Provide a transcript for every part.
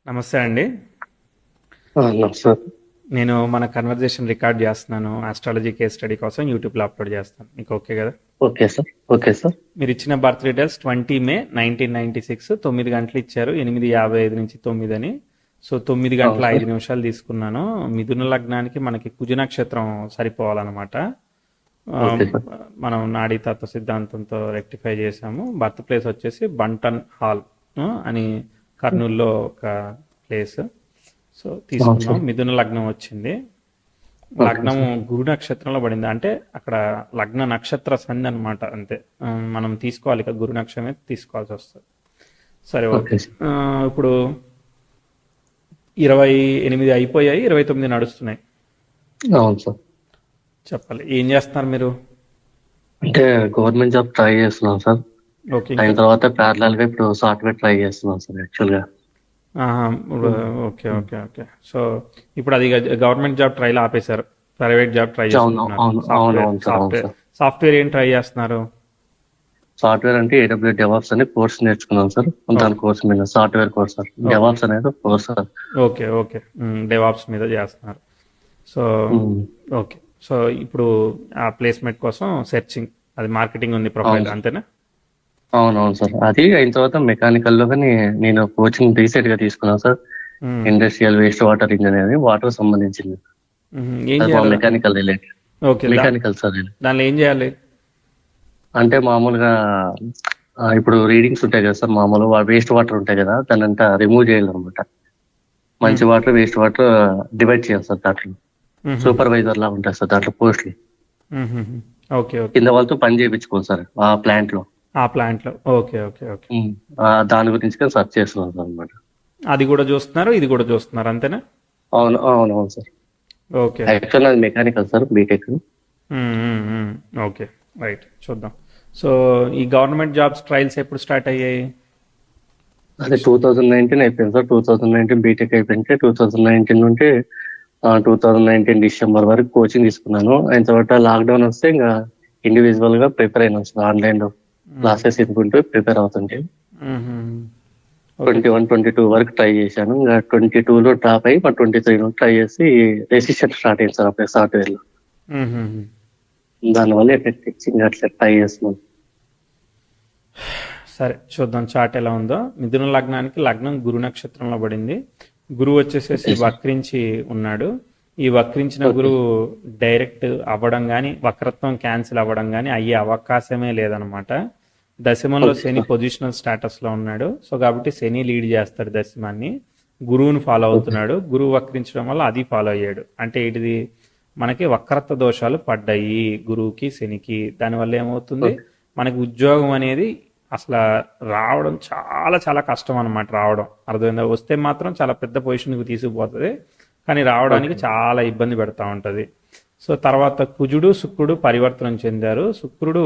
నమస్తే అండి. సార్. నేను మన కన్వర్జేషన్ రికార్డ్ చేస్తున్నాను. ఆస్ట్రాలజీ కేస్ స్టడీ కోసం యూట్యూబ్లో అప్లోడ్ చేస్తాను. మీకు ఓకే కదా? Okay sir. Okay sir. మీరు ఇచ్చిన బర్త్ డీటెయిల్స్ 20 మే 1996 9 గంటలు ఇచ్చారు. 8:55 నుంచి 9 అని. సో 9 అవును గంటల సార్. 5 నిమిషాలు తీసుకున్నాను. మిథున లగ్నానికి మనకి కుజ నక్షత్రం సరిపోవాలన్నమాట. ఆ, ఓకే సార్. మనం నాడీ తత్వ సిద్ధాంతంతో రెక్టిఫై చేసాము. బర్త్ ప్లేస్ వచ్చేసి బంటన్ హాల్ అని కర్నూలులో ఒక ప్లేస్. సో అవును తీసుకున్నాం. సార్. మిథున లగ్నం వచ్చింది. ఓకే లగ్నం సార్. గురు నక్షత్రంలో పడింది. అంటే అక్కడ లగ్న నక్షత్ర సంధి అనమాట. అంతే. మనం తీసుకోవాలి ఇక గురు నక్షత్రమే తీసుకోవాల్సి వస్తుంది. సరే, ఓకే. Okay sir. ఇప్పుడు 28 అయిపోయాయి, 29 నడుస్తున్నాయి. అవును సార్. చెప్పాలి, ఏం చేస్తున్నారు మీరు? అంటే గవర్నమెంట్ జాబ్ ట్రై చేస్తున్నాం సార్. ఓకే. అయిన ఇంకా తర్వాత ప్యారలల్ గా ఇప్పుడు సాఫ్ట్వేర్ ట్రై చేస్తున్నాం సార్ యాక్చువల్ గా. ఆహా, ఓకే ఓకే ఓకే. సో ఇప్పుడు అది గవర్నమెంట్ జాబ్ ట్రైల్ ఆపేశారు, ప్రైవేట్ జాబ్ ట్రై అవును చేసుకుంటున్నారు. అవును అవును సాఫ్ట్వేర్ అవును సార్. అవును సాఫ్ట్వేర్ సార్. సాఫ్ట్వేర్ ఏం ట్రై చేస్తున్నారు? సాఫ్ట్వేర్ అంటే AWS డెవాప్స్ అనే కోర్స్ నేర్చుకున్నాం సార్. దాని కోర్స్ మీద software course sir. Okay DevOps అనేది course sir. Okay okay. DevOps మీద చేస్తున్నారు. సో ఉమ్. ఓకే. సో ఇప్పుడు ఆ ప్లేస్మెంట్ కోసం సెర్చింగ్, అది మార్కెటింగ్ ఉంది, అవును ప్రొఫైల్ సార్. అంతేనా? అవును అవును సార్. అది అయిన తర్వాత మెకానికల్ లో కానీ నేను కోచింగ్ రీసెంట్ గా తీసుకున్నాను సార్. మ్మ్. ఇండస్ట్రియల్ వేస్ట్ వాటర్ ఇంజనీర్ అని వాటర్ సంబంధించింది. ఏం అది మా చేయాలి? Mechanical related. Okay. Mechanical sir ఇది. దానిలో ఏం చేయాలి? అంటే మామూలుగా ఇప్పుడు రీడింగ్స్ ఉంటాయి కదా సార్. మామూలు వేస్ట్ వాటర్ ఉంటాయి కదా, దాన్ని అంతా రిమూవ్ చేయాలన్నమాట. మంచి మ్మ్. వాటర్ వేస్ట్ వాటర్ డివైడ్ చేయాలి సార్. దాంట్లో మ్మ్. సూపర్వైజర్ లా ఉంటాయి సార్ దాంట్లో పోస్టులు. మ్మ్. Okay okay. కింద వాళ్ళతో పని చేయించుకోవాలి సార్ ఆ ప్లాంట్ లో. ఆ ప్లాంట్లో. Okay okay okay. దాని గురించి కానీ సర్చ్ చేస్తున్నాం సార్ అనమాట. అది కూడా చూస్తున్నారు, ఇది కూడా చూస్తున్నారు, అంతేనా? అవును అవును అవును సార్. ఓకే. యాక్చువల్ అది mechanical sir, BTech. Okay. Right, చూద్దాం. సో ఈ గవర్నమెంట్ జాబ్స్ ట్రయల్స్ ఎప్పుడు స్టార్ట్ అయ్యాయి? అదే 2019 అయిపోయింది సార్. 2019 బీటెక్ అయిపోయింటే 2019 నుండి 2019 డిసెంబర్ వరకు కోచింగ్ తీసుకున్నాను. అయిన తర్వాత లాక్డౌన్ వస్తే ఇంకా ఇండివిజువల్ గా ప్రిపేర్ అయినాను సార్. ఆన్లైన్ లో క్లాసెస్ ఇనుకుంటూ ప్రిపేర్ అవుతుంటే ఓకే. 21-22 వరకు ట్రై చేశాను. ఇంకా 22లో డ్రాప్ అయ్యి 23 ట్రై చేసి రెసిస్టెంట్ స్టార్ట్ అయింది సార్ అప్పుడే సాఫ్ట్వేర్ లో. దానివల్ల ఎఫెక్ట్ ఇచ్చి ఇంకా అట్లా ట్రై చేస్తున్నాను. సరే, చూద్దాం చార్ట్ ఎలా ఉందో. మిథున లగ్నానికి లగ్నం గురు నక్షత్రంలో పడింది. గురువు వచ్చేసేసి ఓకే సార్. వక్రించి ఉన్నాడు. ఈ వక్రించిన ఓకే. గురువు డైరెక్ట్ అవ్వడం కానీ, వక్రత్వం క్యాన్సిల్ అవ్వడం కానీ అయ్యే అవకాశమే లేదనమాట. దశమంలో ఓకే శని సార్. పొజిషనల్ స్టేటస్లో ఉన్నాడు. సో కాబట్టి శని లీడ్ చేస్తాడు దశమాన్ని. గురువుని ఫాలో ఓకే. అవుతున్నాడు. గురువు వక్రించడం వల్ల అది ఫాలో అయ్యాడు. అంటే ఇది మనకి వక్రత్వ దోషాలు పడ్డాయి గురువుకి శనికి. దానివల్ల ఏమవుతుంది, ఓకే. మనకి ఉద్యోగం అనేది అసలు రావడం చాలా చాలా కష్టం అనమాట. రావడం అర్థమైందా? వస్తే మాత్రం చాలా పెద్ద పొజిషన్కి తీసుకుపోతుంది, కానీ రావడానికి ఓకే. చాలా ఇబ్బంది పెడతా ఉంటుంది. సో తర్వాత కుజుడు శుక్రుడు పరివర్తనం చెందారు. శుక్రుడు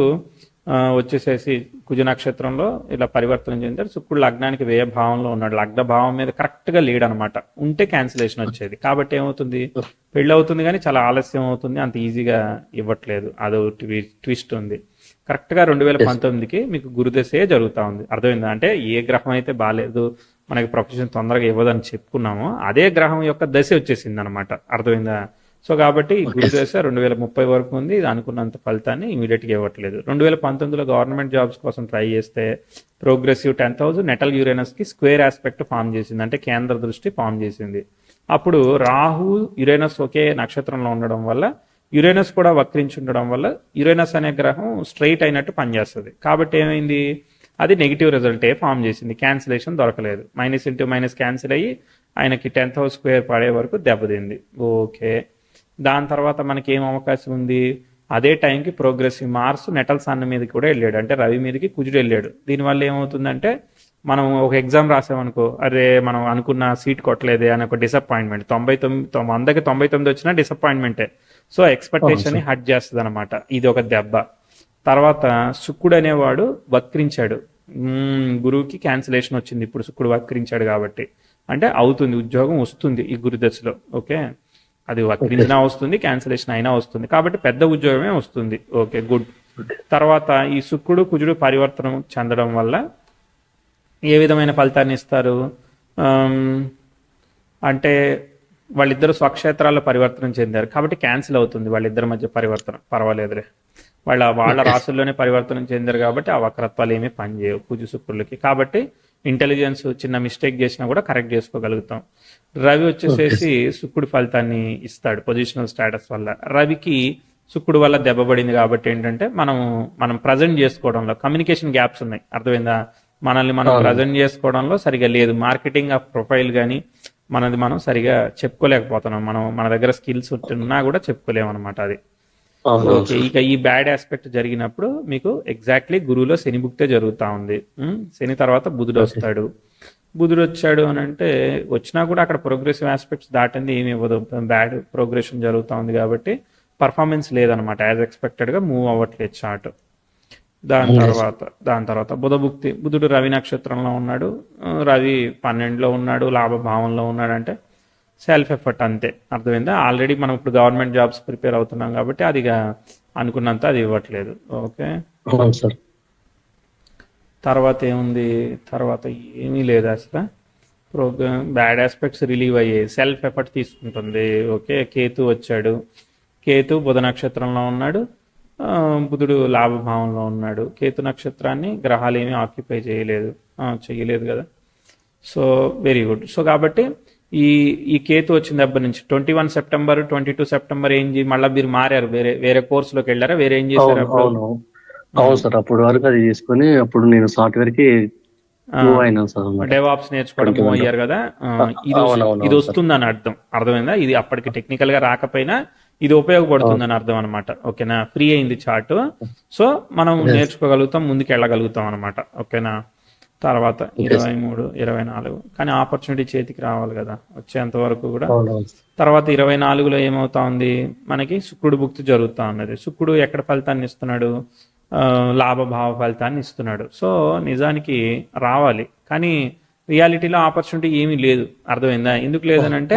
వచ్చేసేసి కుజ నక్షత్రంలో ఇలా పరివర్తనం చెందారు. శుక్రుడు లగ్నానికి వ్యయ భావంలో ఉన్నాడు. లగ్న భావం మీద కరెక్ట్గా లీడ్ అనమాట. ఉంటే క్యాన్సిలేషన్ వచ్చేది. కాబట్టి ఏమవుతుంది, పెళ్ళి అవుతుంది కానీ చాలా ఆలస్యం అవుతుంది, అంత ఈజీగా ఇవ్వట్లేదు. అదో ట్విస్ట్ ఉంది. కరెక్ట్గా ఎస్. 2019కి మీకు గురుదశే జరుగుతూ ఉంది. అర్థమైందా? అంటే ఏ గ్రహం అయితే బాగాలేదు, మనకి ప్రొఫెషన్ తొందరగా ఇవ్వదని చెప్పుకున్నామో అదే గ్రహం యొక్క దశ వచ్చేసింది అనమాట. అర్థమైందా? సో కాబట్టి ఓకే. గురుదశ 2030 వరకు ఉంది. ఇది అనుకున్నంత ఫలితాన్ని ఇమీడియట్గా ఇవ్వట్లేదు. 2019లో గవర్నమెంట్ జాబ్స్ కోసం ట్రై చేస్తే ప్రోగ్రెసివ్ 10th హౌస్ నెటల్ యురేనస్కి స్క్వేర్ ఆస్పెక్ట్ ఫామ్ చేసింది, అంటే కేంద్ర దృష్టి ఫామ్ చేసింది. అప్పుడు రాహు యురేనస్ ఒకే నక్షత్రంలో ఉండడం వల్ల, యురేనస్ కూడా వక్రించి ఉండడం వల్ల యురేనస్ అనే గ్రహం స్ట్రైట్ అయినట్టు పనిచేస్తుంది. కాబట్టి ఏమైంది, అది నెగిటివ్ రిజల్టే ఫామ్ చేసింది. క్యాన్సిలేషన్ దొరకలేదు. మైనస్ ఇంటూ మైనస్ క్యాన్సిల్ అయ్యి ఆయనకి 10th హౌస్ స్క్వేర్ పడే వరకు దెబ్బతింది. ఓకే. దాని తర్వాత మనకి ఏం అవకాశం ఉంది, అదే టైంకి ప్రోగ్రెసివ్ మార్స్ నెటల్ సన్ మీదకి కూడా వెళ్ళాడు, అంటే రవి మీదకి కుజుడు వెళ్ళాడు. దీనివల్ల ఏమవుతుందంటే, మనం ఒక ఎగ్జామ్ రాసామనుకో, అరే మనం అనుకున్న సీట్ కొట్టలేదే అని ఒక డిసప్పాయింట్మెంట్. 100కి 99 వచ్చినా డిసప్పాయింట్మెంటే. సో అవును ఎక్స్పెక్టేషన్ని సార్. హట్ చేస్తుంది అనమాట. ఇది ఒక దెబ్బ. తర్వాత శుక్రుడు అనేవాడు వక్రించాడు. గురువుకి క్యాన్సిలేషన్ వచ్చింది ఇప్పుడు శుక్రుడు వక్రించాడు కాబట్టి. అంటే అవుతుంది, ఉద్యోగం వస్తుంది ఈ గురుదశలో. ఓకే. అది ఓకే. వక్రించినా వస్తుంది, క్యాన్సిలేషన్ అయినా వస్తుంది. కాబట్టి పెద్ద ఉద్యోగమే వస్తుంది. Okay, good. తర్వాత ఈ శుక్రుడు కుజుడు పరివర్తనం చెందడం వల్ల ఏ విధమైన ఫలితాన్ని ఇస్తారు? ఆమ్, అంటే వాళ్ళిద్దరు స్వక్షేత్రాల్లో పరివర్తనం చెందారు కాబట్టి క్యాన్సిల్ అవుతుంది వాళ్ళిద్దరి మధ్య పరివర్తన, పర్వాలేదులే. వాళ్ళ రాసుల్లోనే పరివర్తనం చెందారు కాబట్టి ఆ వక్రత్వాలు ఏమీ పనిచేయవు కుజు శుక్రులకి. కాబట్టి ఇంటెలిజెన్స్ చిన్న మిస్టేక్ చేసినా కూడా కరెక్ట్ చేసుకోగలుగుతాం. రవి వచ్చేసేసి శుక్రుడి ఫలితాన్ని ఇస్తాడు పొజిషనల్ స్టేటస్ వల్ల. రవికి శుక్రుడు వల్ల దెబ్బపడింది కాబట్టి ఏంటంటే మనం ప్రజెంట్ చేసుకోవడంలో కమ్యూనికేషన్ గ్యాప్స్ ఉన్నాయి, అర్థమైందా? మనల్ని మనం ప్రజెంట్ చేసుకోవడంలో సరిగా లేదు, మార్కెటింగ్ ఆఫ్ ప్రొఫైల్ కానీ మనం సరిగా చెప్పుకోలేకపోతున్నాం. మన దగ్గర స్కిల్స్ ఉన్నా కూడా చెప్పుకోలేము అనమాట. అది ఓకే. ఇక ఈ బ్యాడ్ ఆస్పెక్ట్ జరిగినప్పుడు మీకు ఎగ్జాక్ట్లీ గురువులో శని భుక్తే జరుగుతూ ఉంది. శని తర్వాత బుధుడు వస్తాడు. బుధుడు వచ్చాడు అని అంటే వచ్చినా కూడా అక్కడ ప్రోగ్రెసివ్ ఆస్పెక్ట్స్ దాటింది ఏమి ఇవ్వదు, బ్యాడ్ ప్రోగ్రెషన్ జరుగుతూ ఉంది కాబట్టి పర్ఫార్మెన్స్ లేదనమాట, యాజ్ ఎక్స్పెక్టెడ్గా మూవ్ అవ్వట్లేదు చార్ట్. దాని తర్వాత బుధభుక్తి, బుధుడు రవి నక్షత్రంలో ఉన్నాడు, రవి 12లో ఉన్నాడు, లాభభావంలో ఉన్నాడు. అంటే సెల్ఫ్ ఎఫర్ట్ అంతే, అర్థమైందా? ఆల్రెడీ మనం ఇప్పుడు గవర్నమెంట్ జాబ్స్ ప్రిపేర్ అవుతున్నాం కాబట్టి అది అనుకున్నంత అది ఇవ్వట్లేదు. ఓకే, తర్వాత ఏముంది? తర్వాత ఏమీ లేదు అసలు. బ్యాడ్ ఆస్పెక్ట్స్ రిలీవ్ అయ్యాయి, సెల్ఫ్ ఎఫర్ట్ తీసుకుంటుంది. ఓకే, కేతు వచ్చాడు, కేతు బుధ నక్షత్రంలో ఉన్నాడు, బుధుడు లాభభావంలో ఉన్నాడు. కేతు నక్షత్రాన్ని గ్రహాలు ఏమీ ఆక్యుపై చేయలేదు కదా. So very good. సో కాబట్టి ఈ కేతు వచ్చిన దగ్గర నుంచి 21 సెప్టెంబర్ 22 సెప్టెంబర్ మళ్ళీ మీరు మారారు, వేరే కోర్సులోకి వెళ్ళారా? వేరే ఏం చేశారు? అవును సార్, అప్పుడు వరకు అది చేసుకుని అప్పుడు నేను సాఫ్ట్వేర్ కి డెవాప్స్ నేర్చుకోవడం మూవ్ అయ్యారు కదా. ఇది వస్తుందని అర్థమైందా? ఇది అప్పటికి టెక్నికల్ గా రాకపోయినా ఇది ఉపయోగపడుతుందని అర్థం అనమాట. ఓకేనా? ఫ్రీ అయింది చార్ట్, సో మనం నేర్చుకోగలుగుతాం, ముందుకు వెళ్ళగలుగుతాం అనమాట. ఓకేనా? తర్వాత 23, 24 కానీ ఆపర్చునిటీ చేతికి రావాలి కదా వచ్చేంత వరకు కూడా. తర్వాత 24లో ఏమవుతా ఉంది మనకి? శుక్రుడు భుక్తి జరుగుతూ ఉన్నది. శుక్రుడు ఎక్కడ ఫలితాన్ని ఇస్తున్నాడు? లాభభావ ఫలితాన్ని ఇస్తున్నాడు. సో నిజానికి రావాలి, కానీ రియాలిటీలో ఆపర్చునిటీ ఏమీ లేదు, అర్థమైందా? ఎందుకు లేదనంటే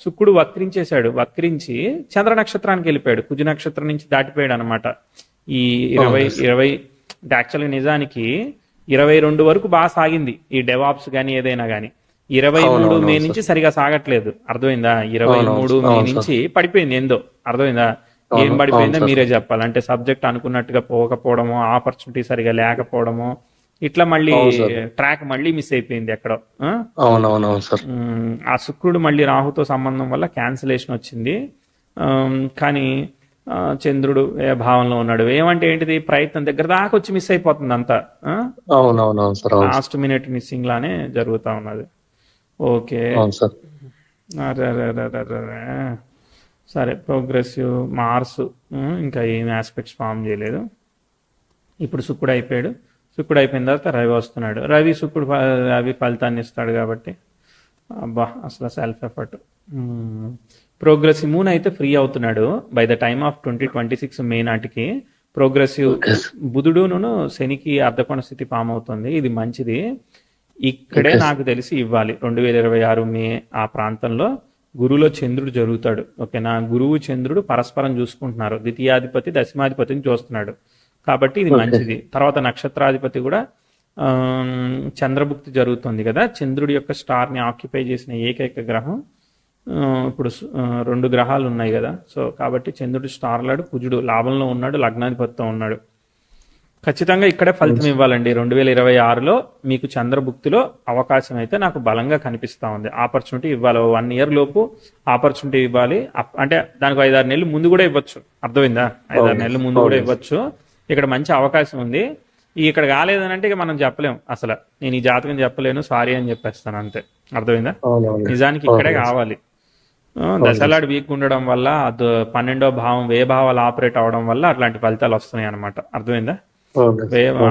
శుక్రుడు వక్రించి చంద్ర నక్షత్రానికి వెళ్ళిపోయాడు, కుజ నక్షత్రం నుంచి దాటిపోయాడు అనమాట. ఈ 20 యాక్చువల్గా నిజానికి 22 వరకు బాగా సాగింది ఈ డెవాప్స్ కానీ ఏదైనా కానీ. 23 మే నుంచి సరిగా సాగట్లేదు, అర్థమైందా? 23 మే నుంచి పడిపోయింది ఏందో, అర్థమైందా? ఏం పడిపోయిందో మీరే చెప్పాలి. అంటే సబ్జెక్ట్ అనుకున్నట్టుగా పోకపోవడము, ఆపర్చునిటీ సరిగా లేకపోవడము, ఇట్లా మళ్ళీ ట్రాక్ మళ్ళీ మిస్ అయిపోయింది ఎక్కడో. ఆ శుక్రుడు మళ్ళీ రాహుతో సంబంధం వల్ల క్యాన్సిలేషన్ వచ్చింది. కానీ చంద్రుడు ఏ భావంలో ఉన్నాడు, ఏమంటే ఏంటిది? ప్రయత్నం దగ్గర దాకా వచ్చి మిస్ అయిపోతుంది అంతా. లాస్ట్ మినిట్ మిస్సింగ్ లానే జరుగుతా ఉన్నది. ఓకే, సరే. ప్రోగ్రెసివ్ మార్స్ ఇంకా ఏం ఆస్పెక్ట్స్ ఫామ్ చేయలేదు. ఇప్పుడు శుక్రుడు అయిపోయాడు. శుక్రుడు అయిపోయిన తర్వాత రవి వస్తున్నాడు. రవి ఫలితాన్ని ఇస్తాడు కాబట్టి అబ్బా అసలు సెల్ఫ్ ఎఫర్ట్. ప్రోగ్రెసివ్ మూన్ అయితే ఫ్రీ అవుతున్నాడు బై ద టైమ్ ఆఫ్ 2026 మే నాటికి. ప్రోగ్రెసివ్ బుధుడును శనికి అర్ధకోణ స్థితి ఫామ్ అవుతుంది, ఇది మంచిది. ఇక్కడే నాకు తెలిసి ఇవ్వాలి 2026 మే ఆ ప్రాంతంలో గురువులో చంద్రుడు జరుగుతాడు. ఓకేనా? గురువు చంద్రుడు పరస్పరం చూసుకుంటున్నారు, ద్వితీయాధిపతి దశమాధిపతిని చూస్తున్నాడు కాబట్టి ఇది మంచిది. తర్వాత నక్షత్రాధిపతి కూడా చంద్రభుక్తి జరుగుతుంది కదా. చంద్రుడి యొక్క స్టార్ని ఆక్యుపై చేసిన ఏకైక గ్రహం ఇప్పుడు 2 గ్రహాలు ఉన్నాయి కదా. సో కాబట్టి చంద్రుడు స్టార్లాడు, కుజుడు లాభంలో ఉన్నాడు, లగ్నాధిపతితో ఉన్నాడు. ఖచ్చితంగా ఇక్కడే ఫలితం ఇవ్వాలండి. 2026లో మీకు చంద్రభుక్తిలో అవకాశం అయితే నాకు బలంగా కనిపిస్తూ ఉంది. ఆపర్చునిటీ ఇవ్వాలి, 1 ఇయర్ లోపు ఆపర్చునిటీ ఇవ్వాలి. అంటే దానికి 5-6 నెలలు ముందు కూడా ఇవ్వచ్చు, అర్థమైందా? 5-6 నెలలు ముందు కూడా ఇవ్వచ్చు. ఇక్కడ మంచి అవకాశం ఉంది. ఇక్కడ కాలేదని అంటే ఇక మనం చెప్పలేం, అసలు నేను ఈ జాతకం చెప్పలేను, సారీ అని చెప్పేస్తాను అంతే, అర్థమైందా? నిజానికి ఇక్కడే కావాలి. దశలాడు వీక్ ఉండడం వల్ల 12వ భావం వ్యయభావాలు ఆపరేట్ అవడం వల్ల అట్లాంటి ఫలితాలు వస్తున్నాయి అనమాట, అర్థమైందా?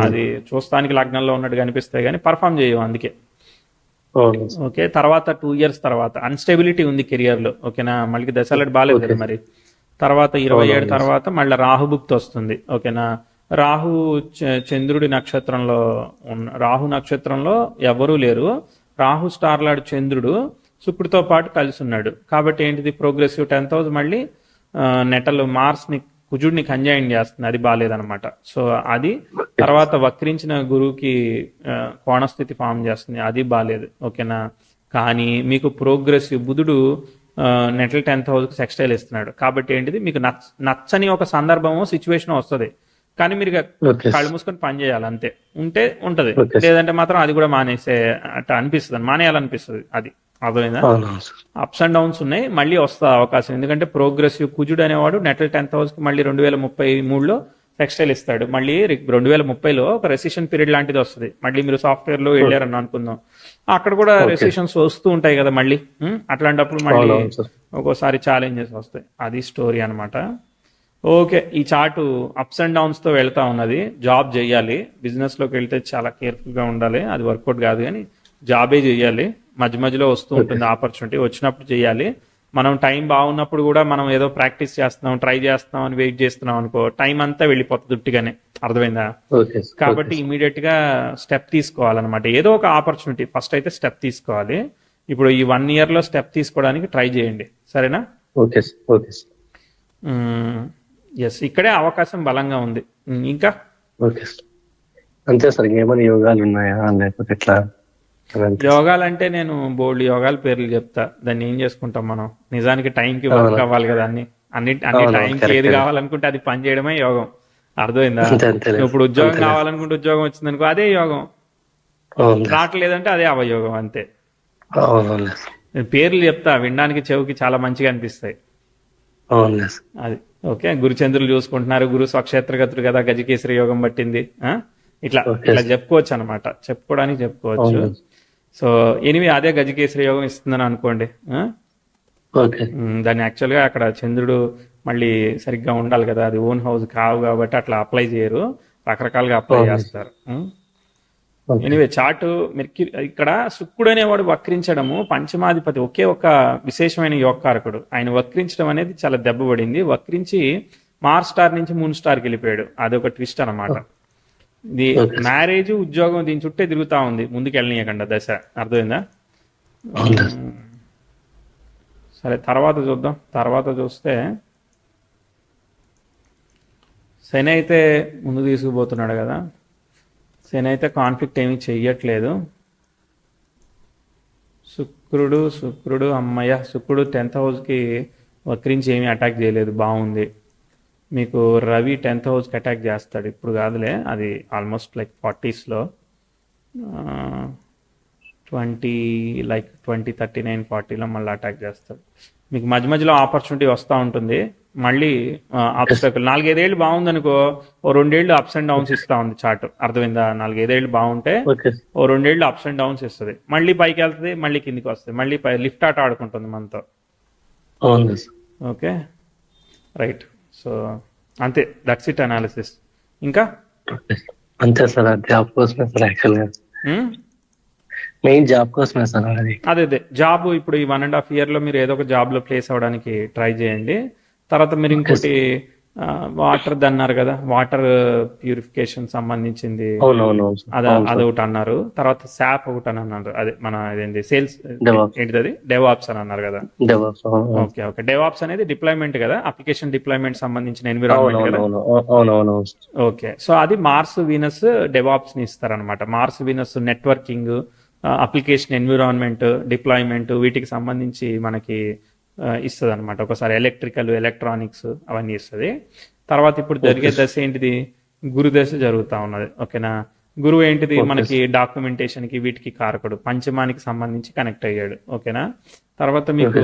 అది చూస్తానికి లగ్నంలో ఉన్నట్టు కనిపిస్తాయి కానీ పర్ఫామ్ చేయవు, అందుకే. ఓకే, తర్వాత 2 ఇయర్స్ తర్వాత అన్స్టెబిలిటీ ఉంది కెరియర్ లో. ఓకేనా? మళ్ళీ దశలాడు బాగాలేదు కదా మరి. తర్వాత 27 తర్వాత మళ్ళీ రాహుభుక్తి వస్తుంది. ఓకేనా? రాహు చంద్రుడి నక్షత్రంలో రాహు నక్షత్రంలో ఎవరూ లేరు. రాహు స్టార్లాడు చంద్రుడు శుక్రుడితో పాటు కలిసి ఉన్నాడు కాబట్టి ఏంటిది? ప్రోగ్రెసివ్ 10th హౌస్ మళ్ళీ నెటలు మార్స్ని కుజుడిని కంజాయిన్ చేస్తుంది, అది బాగాలేదనమాట. సో అది తర్వాత వక్రించిన గురువుకి కోణస్థితి ఫామ్ చేస్తుంది, అది బాగాలేదు. ఓకేనా? కానీ మీకు ప్రోగ్రెసివ్ బుధుడు నెటల్ 10th హౌస్కి సెక్స్టైల్ ఇస్తున్నాడు కాబట్టి ఏంటిది మీకు నచ్చని ఒక సందర్భము సిచ్యువేషన్ వస్తుంది కానీ మీరు ఇక ఓకే కళ్ళు మూసుకొని పని చేయాలి అంతే ఉంటే ఉంటది ఓకే సార్. లేదంటే మాత్రం అది కూడా మానేసే అట్లా అనిపిస్తుంది మానేయాలనిపిస్తుంది అది అర్థమైందా అవునవును సార్. అప్స్ అండ్ డౌన్స్ ఉన్నాయి మళ్ళీ వస్తా అవకాశం ఎందుకంటే ప్రోగ్రెసివ్ కుజుడు అనేవాడు నెటల్ 10th హౌస్కి మళ్ళీ 2033లో టెక్స్టైల్ ఇస్తాడు మళ్ళీ 2030లో ఒక రెసిషన్ పీరియడ్ లాంటిది వస్తుంది మళ్ళీ మీరు సాఫ్ట్వేర్లో వెళ్ళారని అనుకుందాం అక్కడ కూడా ఓకే. రెసిషన్స్ వస్తూ ఉంటాయి కదా మళ్ళీ అట్లాంటప్పుడు మళ్ళీ అవునవును సార్. ఒక్కోసారి ఛాలెంజెస్ వస్తాయి అది స్టోరీ అన్నమాట ఓకే ఈ చార్టు అప్స్ అండ్ డౌన్స్తో వెళ్తా ఉన్నది జాబ్ చేయాలి బిజినెస్లోకి వెళ్తే చాలా కేర్ఫుల్గా ఉండాలి అది వర్కౌట్ కాదు కానీ జాబే చేయాలి మధ్య మధ్యలో వస్తూ ఉంటుంది ఆపర్చునిటీ వచ్చినప్పుడు చేయాలి మనం టైం బాగున్నప్పుడు కూడా మనం ఏదో ప్రాక్టీస్ చేస్తున్నాం ట్రై చేస్తున్నాం అని వెయిట్ చేస్తున్నాం అనుకో టైం అంతా వెళ్ళిపోతుంది ఉట్టిగానే అర్థమైందా ఓకే సార్. కాబట్టి ఇమీడియట్ గా స్టెప్ తీసుకోవాలన్నమాట ఏదో ఒక ఆపర్చునిటీ ఫస్ట్ అయితే స్టెప్ తీసుకోవాలి ఇప్పుడు ఈ 1 year లో స్టెప్ తీసుకోవడానికి ట్రై చేయండి సరేనా okay sir. Okay sir. Yes ఇక్కడే అవకాశం బలంగా ఉంది ఇంకా ఓకే సార్. అంతే సార్ ఇంకేమైనా యోగాలు ఉన్నాయా లేకపోతే ఎట్లా అదంతే. యోగాలంటే నేను బోల్డ్ యోగాల పేర్లు చెప్తా దాన్ని ఏం చేసుకుంటాం మనం నిజానికి టైంకి వర్క్ అవ్వాలి కదా అన్ని అవును, టైంకి correct. ఏది కావాలనుకుంటే అది పని చేయడమే యోగం అర్థమైందా అంతే అంతేలే. నువ్వు ఇప్పుడు ఉద్యోగం అంతేలే. కావాలనుకుంటే ఉద్యోగం వచ్చిందనుకో అదే యోగం అవును రావట్లేదంటే అదే అవయోగం అంతే అవునవును నేను పేర్లు చెప్తా వినడానికి చెవికి చాలా మంచిగా అనిపిస్తాయి అవును సార్. అది ఓకే గురుచంద్రులు చూసుకుంటున్నారు గురు స్వక్షేత్రగతుడు కదా గజకేసరి యోగం పట్టింది ఇట్లా Okay. ఇట్లా చెప్పుకోవచ్చు అనమాట చెప్పుకోవడానికి చెప్పుకోవచ్చు అవును. సో ఎనివి అదే గజకేసరి యోగం ఇస్తుందని అనుకోండి ఓకే దాన్ని యాక్చువల్గా అక్కడ చంద్రుడు మళ్ళీ సరిగ్గా ఉండాలి కదా అది ఓన్ హౌస్ కావు కాబట్టి అట్లా అప్లై చేయరు రకరకాలుగా అప్లై అవును. చేస్తారు ఓకే. ఎనివే చార్ట్ ఇక్కడ శుక్రుడు అనేవాడు వక్రించడము పంచమాధిపతి ఒకే ఒక విశేషమైన యోగకారకుడు ఆయన వక్రించడం అనేది చాలా దెబ్బపడింది వక్రించి మార్స్ స్టార్ నుంచి మూన్ స్టార్కి వెళ్ళిపోయాడు అదొక ట్విస్ట్ అన్నమాట ఇది ఓకే. మ్యారేజ్ ఉద్యోగం దీని చుట్టే తిరుగుతా ఉంది ముందుకు వెళ్ళనీయకుండా దశ అర్థమైందా అవును సరే తర్వాత చూద్దాం తర్వాత చూస్తే శని అయితే ముందు తీసుకుపోతున్నాడు కదా శని అయితే కాన్ఫ్లిక్ట్ ఏమీ చెయ్యట్లేదు శుక్రుడు అమ్మయ్య శుక్రుడు 10th హౌస్కి వక్రించి ఏమీ అటాక్ చేయలేదు బాగుంది మీకు రవి 10th హౌస్కి అటాక్ చేస్తాడు ఇప్పుడు కాదులే అది ఆల్మోస్ట్ లైక్ 40sలో 2039 40లో మళ్ళీ అటాక్ చేస్తాడు మీకు మధ్య మధ్యలో ఆపర్చునిటీ వస్తూ ఉంటుంది మళ్ళీ ఆబ్స్టకల్ 4-5 ఏళ్ళు బాగుందనుకో ఓ 2 ఏళ్ళు అప్స్ అండ్ డౌన్స్ ఇస్తా ఉంది చార్ట్ అర్థమైందా 4-5 ఏళ్ళు బాగుంటే ఓకే ఓ 2 ఏళ్ళు అప్స్ అండ్ డౌన్స్ ఇస్తుంది మళ్ళీ పైకి వెళ్తుంది మళ్ళీ కిందికి వస్తుంది మళ్ళీ లిఫ్ట్ ఆట ఆడుకుంటుంది మనతో అవును ఓకే రైట్ సో అంతే దట్స్ ఇట్ అనాలిసిస్ ఇంకా ఓకే. అంతే సార్ అది జాబ్ కోసమే సార్ యాక్చువల్గా ఉమ్? మెయిన్ జాబ్ కోసమే సార్ అది అదే జాబ్ ఇప్పుడు ఈ 1.5 year లో మీరు ఏదో ఒక జాబ్ లో ప్లేస్ అవ్వడానికి ట్రై చేయండి తర్వాత మీరు ఇంకోటి వాటర్ అన్నారు కదా వాటర్ ప్యూరిఫికేషన్ సంబంధించింది అవునవును అదొకటి అన్నారు తర్వాత శాప్ ఒకటి అని అన్నారు అదే మన ఇదేంటి సేల్స్ DevOps. ఏంటిది డెవాప్స్ అని అన్నారు కదా డెవలప్స్ ఓకే ఓకే డెవాప్స్ అనేది డిప్లాయ్మెంట్ కదా అప్లికేషన్ డిప్లాయ్మెంట్ సంబంధించిన ఎన్విరాన్మెంట్ కదా అవునవును ఓకే సో అది మార్స్ వీనస్ డెవాప్స్ ని ఇస్తారనమాట Mars Venus networking application environment deployment వీటికి సంబంధించి మనకి ఇస్తుంది అనమాట ఒకసారి ఎలక్ట్రికల్ ఎలక్ట్రానిక్స్ అవన్నీ ఇస్తుంది తర్వాత ఇప్పుడు జరిగే దశ ఏంటిది గురు దశ జరుగుతూ ఉన్నది ఓకేనా గురువు ఏంటిది మనకి డాక్యుమెంటేషన్ కి వీటికి కారకుడు పంచమానికి సంబంధించి కనెక్ట్ అయ్యాడు ఓకేనా తర్వాత మీకు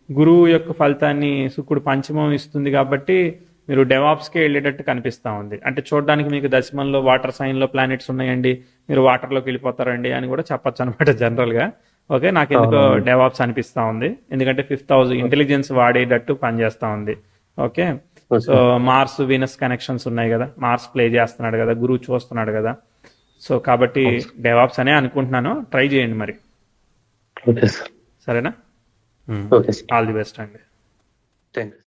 గురువు యొక్క ఫలితాన్ని శుక్రుడు పంచమం ఇస్తుంది కాబట్టి మీరు డెవాప్స్కే వెళ్ళేటట్టు కనిపిస్తూ ఉంది అంటే చూడడానికి మీకు దశమంలో వాటర్ సైన్లో ప్లానెట్స్ ఉన్నాయండి మీరు వాటర్లోకి వెళ్ళిపోతారండి అని కూడా చెప్పొచ్చు అనమాట జనరల్గా ఓకే నాకు ఎందుకో డెవాప్స్ అనిపిస్తూ ఉంది ఎందుకంటే 5th హౌస్ ఇంటెలిజెన్స్ వాడేటట్టు పనిచేస్తూ ఉంది okay so Mars Venus connections ఉన్నాయి కదా మార్స్ ప్లే చేస్తున్నాడు కదా గురువు చూస్తున్నాడు కదా సో కాబట్టి డెవాప్స్ అనే అనుకుంటున్నాను ట్రై చేయండి మరి ఓకే సార్ సరేనా okay sir all the best అండి థ్యాంక్ యూ